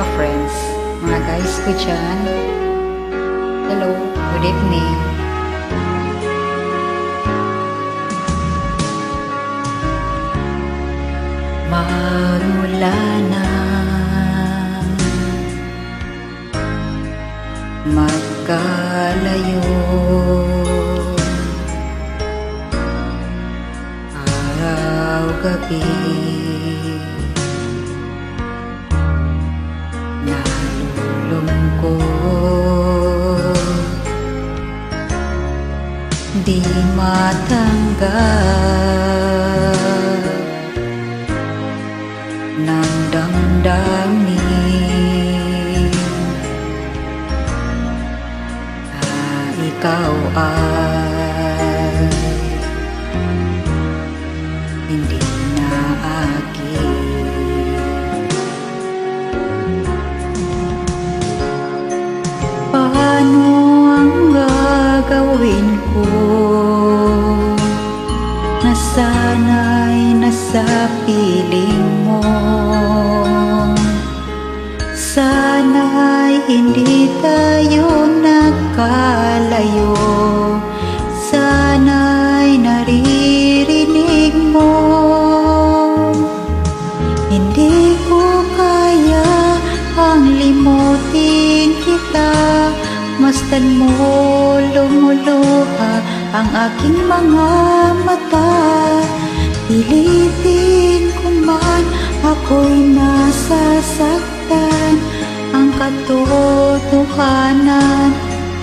mga friends, mga guys ko dyan. Hello, good evening. Mula na magkalayo, araw-gabi, nalulungkot, di matanggap ng damdamin. Ikaw ay hindi na akin. Paano ang gagawin ko? Nasanay na sa piling mo. Sana'y hindi tayo nagkalayo. Sana'y naririnig mo. Hindi ko kaya ang limutin kita. Masdan mo lumuluha ang aking mga mata. Pilitin ko man ako'y nasasaktan. Ang katotohanan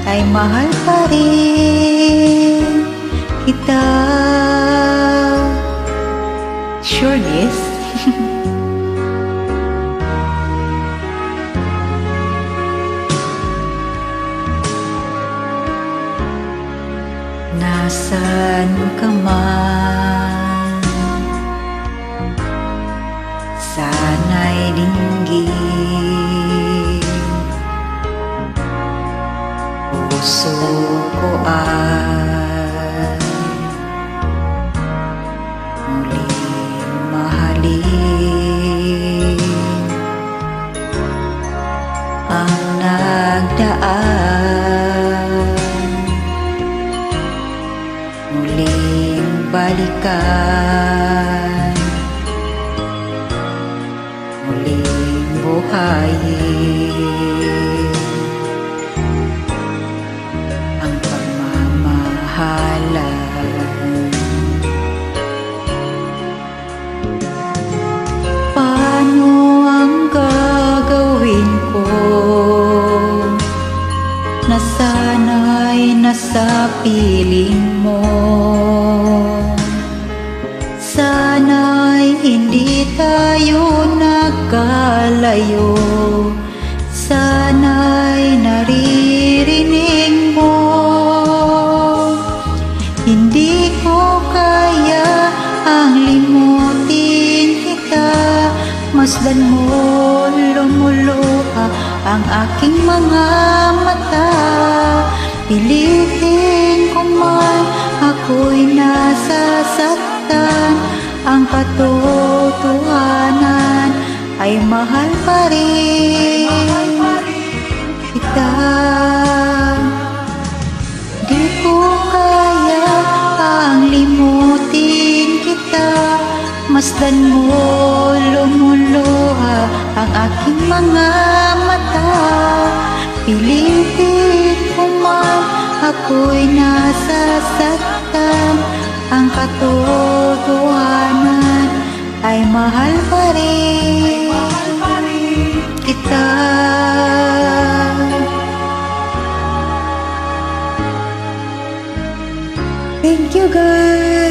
ay mahal pa rin kita. Sure, yes? Nasaan ka man, sana'y dinggin. Puso ko ay muling mahalin. Ang nagdaan muling balikan, muling buhayin ang pagmamahalan. Paano ang gagawin ko? Nasanay na sa piling mo. Sana'y hindi tayo nagkalayo. Sana'y naririnig mo. Hindi ko kaya ang limutin kita. Masdan mo lumuluha ang aking mga mata. Pilitin ko man ako'y nasasaktan. Ang katotohanan ay mahal pa rin kita. Di ko kaya ang limutin kita. Masdan mo lumuluha ang aking mga mata. Pilitin ko man ako'y nasasaktan. Ang katotohanan ay mahal pa rin kita. Thank you guys.